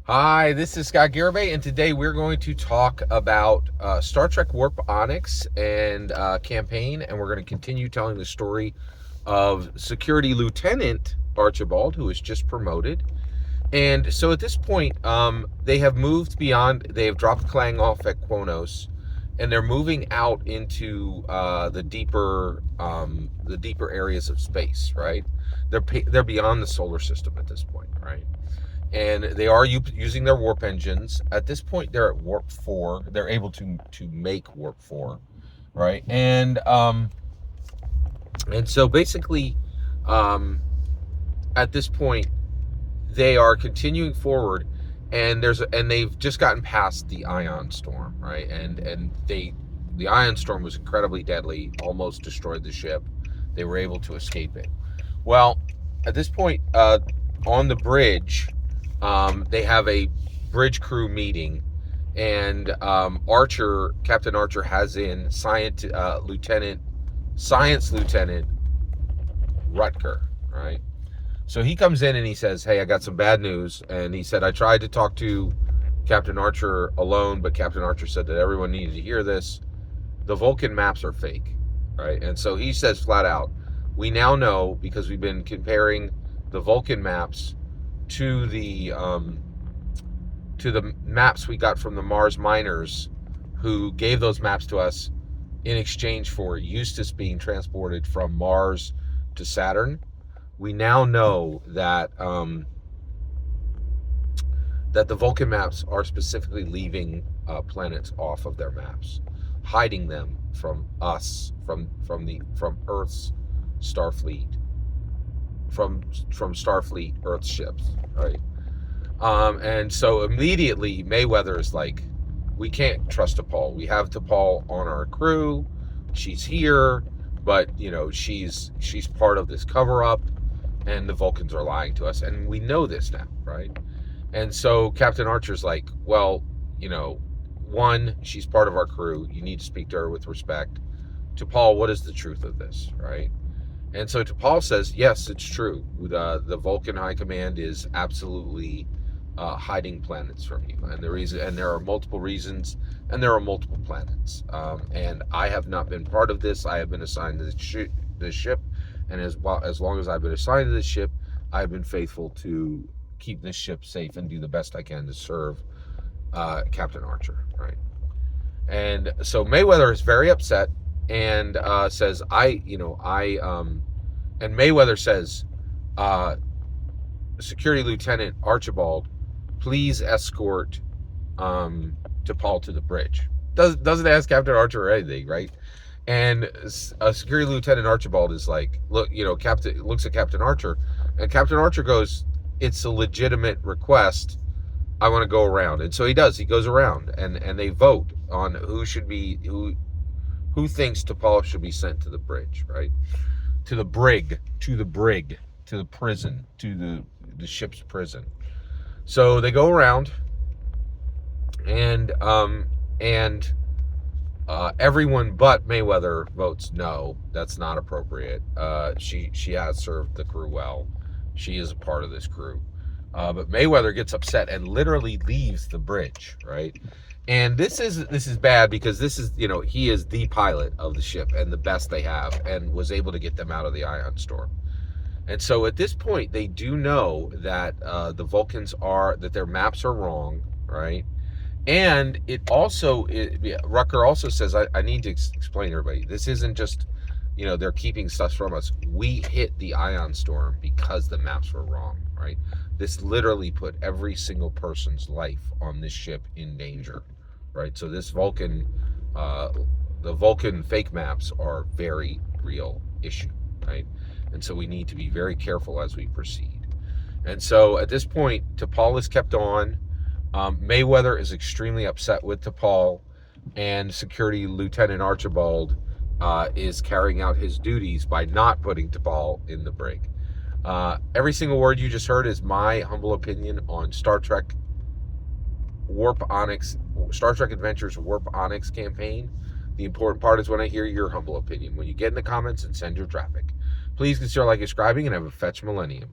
Hi, this is Scott Garibay, and today we're going to talk about Star Trek Warp Onyx and campaign, and we're going to continue telling the story of Security Lieutenant Archibald, who was just promoted. And so at this point, they have moved beyond, they have dropped Clang off at Quonos, and they're moving out into the deeper areas of space, right? They're beyond the solar system at this point, right? And they are using their warp engines. At this point, they're at warp 4. They're able to make warp 4, right? And so basically, at this point, they are continuing forward, and they've just gotten past the ion storm, right? And the ion storm was incredibly deadly, almost destroyed the ship. They were able to escape it. Well, at this point, on the bridge, they have a bridge crew meeting, and Captain Archer has in Science Lieutenant Rutger, right? So he comes in and he says, "Hey, I got some bad news." And he said, "I tried to talk to Captain Archer alone, but Captain Archer said that everyone needed to hear this. The Vulcan maps are fake," right? And so he says flat out, "We now know, because we've been comparing the Vulcan maps to the maps we got from the Mars miners, who gave those maps to us in exchange for Eustace being transported from Mars to Saturn. We now know that that the Vulcan maps are specifically leaving planets off of their maps, hiding them from us, from Earth's Starfleet, from Starfleet Earth ships, right?" And so immediately Mayweather is like, "We can't trust TPol. We have TPol on our crew. She's here, but she's part of this cover up, and the Vulcans are lying to us, and we know this now, right?" And so Captain Archer's like, "Well, one, she's part of our crew. You need to speak to her with respect. TPol, what is the truth of this, right?" And so TPol says, "Yes, it's true. The Vulcan High Command is absolutely hiding planets from you, and there are multiple reasons, and there are multiple planets. And I have not been part of this. I have been assigned to this ship, and as long as I've been assigned to this ship, I've been faithful to keep this ship safe and do the best I can to serve Captain Archer, right?" And so Mayweather is very upset and says, and Mayweather says, "Security Lieutenant Archibald, please escort TPol to the bridge." Doesn't ask Captain Archer or anything, right? And Security Lieutenant Archibald is like, Captain looks at Captain Archer, and Captain Archer goes, "It's a legitimate request. I want to go around." And so he does. He goes around, and they vote on who thinks TPol should be sent to the bridge, right? To the brig, to the prison, to the ship's prison. So they go around, and everyone but Mayweather votes no. That's not appropriate. She has served the crew well. She is a part of this crew. But Mayweather gets upset and literally leaves the bridge, right? And this is bad, because this is, he is the pilot of the ship and the best they have, and was able to get them out of the ion storm. And so at this point, they do know that the Vulcans that their maps are wrong, right? And Rucker also says, I need to explain to everybody, this isn't just, they're keeping stuff from us. We hit the ion storm because the maps were wrong, right? This literally put every single person's life on this ship in danger, right? So this the Vulcan fake maps are a very real issue, right? And so we need to be very careful as we proceed. And so at this point, TPol is kept on. Mayweather is extremely upset with TPol, and Security Lieutenant Archibald is carrying out his duties by not putting TPol in the brig. Every single word you just heard is my humble opinion on Star Trek Adventures Warp Onyx campaign. The important part is when I hear your humble opinion. When you get in the comments and send your traffic. Please consider subscribing and have a fetch millennium.